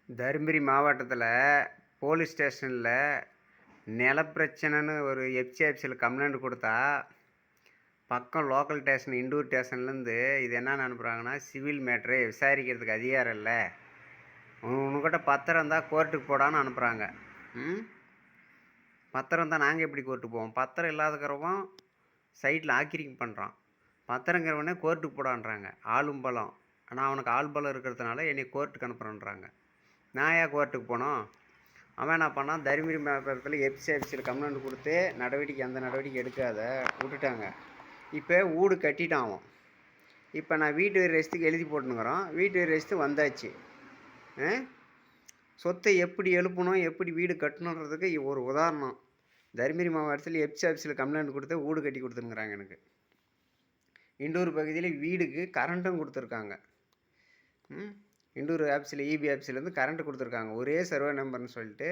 தருமபுரி மாவட்டத்தில் போலீஸ் ஸ்டேஷனில் நிலப்பிரச்சனைன்னு ஒரு எஃப்சிஎஃப்சியில் கம்ப்ளைண்ட் கொடுத்தா பக்கம் லோக்கல் ஸ்டேஷன் இண்டூர் ஸ்டேஷன்லேருந்து இது என்ன அனுப்புகிறாங்கன்னா சிவில் மேட்ரு விசாரிக்கிறதுக்கு அதிகாரம் இல்லை, உங்ககிட்ட பத்திரம் இருந்தால் கோர்ட்டுக்கு போடான்னு அனுப்புகிறாங்க. பத்திரம் தான் நாங்கள் எப்படி கோர்ட்டுக்கு போவோம்? பத்திரம் இல்லாதக்கிறவன் சைட்டில் ஆக்கிரிங் பண்ணுறான், பத்திரங்கிறவனே கோர்ட்டுக்கு போடான்றாங்க. ஆளும் பலம், ஆனால் அவனுக்கு ஆள் பலம் இருக்கிறதுனால என்னை கோர்ட்டுக்கு அனுப்புகிறேன்றாங்க. நான் ஏன் கோர்ட்டுக்கு போனோம்? அவன் என்ன பண்ணான், தருமபுரி மாவட்டத்தில் எஃப்சிஎஃப்சியில் கம்ப்ளைண்ட் கொடுத்து எந்த நடவடிக்கை எடுக்காத விட்டுட்டாங்க. இப்போ வீடு கட்டிட்டான் அவன். இப்போ நான் வீட்டு வரி ரசீதுக்கு எழுதி போட்டுனுங்கிறோம். வீட்டு வரி ரசீது வந்தாச்சு. சொத்தை எப்படி எழுப்பணும், எப்படி வீடு கட்டணுன்றதுக்கு ஒரு உதாரணம். தருமபுரி மாவட்டத்தில் எஃப்சிஎஃப்சியில் கம்ப்ளைண்ட் கொடுத்து வீடு கட்டி கொடுத்துருக்குறாங்க. எனக்கு இண்டூர் பகுதியில் வீடுக்கு கரண்ட்டும் கொடுத்துருக்காங்க. இண்டூர் ஆஃபீஸில் இபி ஆஃபீஸ்லேருந்து கரண்ட்டு கொடுத்துருக்காங்க. ஒரே சர்வே நம்பர்னு சொல்லிட்டு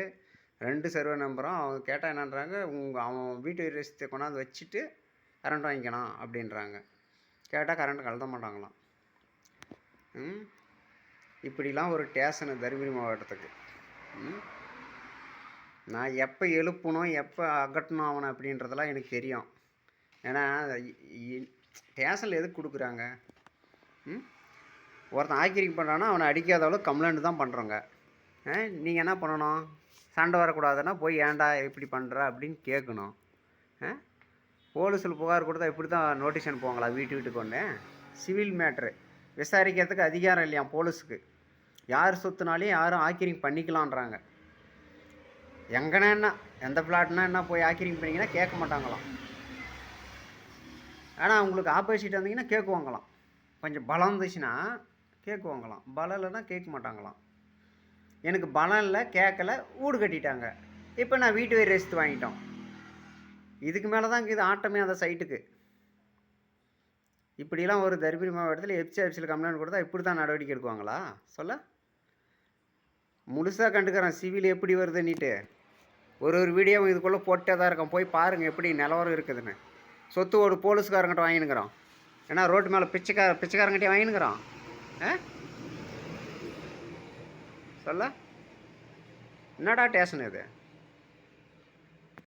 2 சர்வே நம்பரும் அவங்க கேட்டால் என்னன்றாங்க, அவன் வீட்டு ரசீதை கொண்டாந்து வச்சுட்டு கரண்ட் வாங்கிக்கணும் அப்படின்றாங்க. கேட்டால் கரண்ட்டு கலத்த மாட்டாங்களாம். இப்படிலாம் ஒரு ஸ்டேஷனு தருமபுரி மாவட்டத்துக்கு. நான் எப்போ எழுப்பணும் எப்போ அகட்டணும் அவனை அப்படின்றதெல்லாம் எனக்கு தெரியும். ஏன்னா ஸ்டேஷனில் எதுக்கு கொடுக்குறாங்க? ஒருத்தன் ஆக்கிரிங் பண்ணுறான்னா அவனை அடிக்காத அளவுக்கு கம்ப்ளைண்ட் தான் பண்ணுறோங்க. நீங்கள் என்ன பண்ணணும்? சண்டை வரக்கூடாதுன்னா போய் ஏன்டா இப்படி பண்ணுற அப்படின்னு கேட்கணும். போலீஸில் புகார் கொடுத்தா இப்படி தான் நோட்டீஸ் அனுப்புவாங்களா வீட்டுக்கு ஒன்று? சிவில் மேட்ரு விசாரிக்கிறதுக்கு அதிகாரம் இல்லையா போலீஸுக்கு? யார் சொத்துனாலையும் யாரும் ஆக்கிரிங் பண்ணிக்கலான்றாங்க. எங்கன்னா என்ன, எந்த ஃப்ளாட்னா என்ன போய் ஆக்கிரிங் பண்ணிங்கன்னா கேட்க மாட்டாங்களாம். ஆனால் அவங்களுக்கு ஆப்போசிட் வந்தீங்கன்னா கேட்குவாங்களாம். கொஞ்சம் பலம் இருந்துச்சுன்னா கேட்குவாங்களாம், பலம் இல்லைன்னா கேட்க மாட்டாங்களாம். எனக்கு பலம் இல்லை, கேட்கல, வீடு கட்டிட்டாங்க. இப்போ நான் வீட்டு வரி ரசீது வாங்கிட்டோம். இதுக்கு மேலே தான் இது ஆட்டமே அந்த சைட்டுக்கு. இப்படிலாம் ஒரு தருமபுரி மாவட்டத்தில் எஃப்சிஎஃப்சியில் கம்ப்ளைண்ட் கொடுத்தா இப்படி தான் நடவடிக்கை எடுக்குவாங்களா? சொல்ல முழுசாக கண்டுக்கிறேன் சிவில் எப்படி வருதுன்னுட்டு. ஒரு வீடியோவும் இதுக்குள்ளே போட்டே தான் இருக்கேன். போய் பாருங்கள் எப்படி நிலவரம் இருக்குதுன்னு. சொத்து ஒரு போலீஸ்காரங்கிட்ட வாங்கினுக்கிறோம். ஏன்னா ரோட்டு மேலே பிச்சைக்காரங்கிட்டே வாங்கினுக்கிறோம். சொல்ல என்னடா ஸ்டேஷன் இது?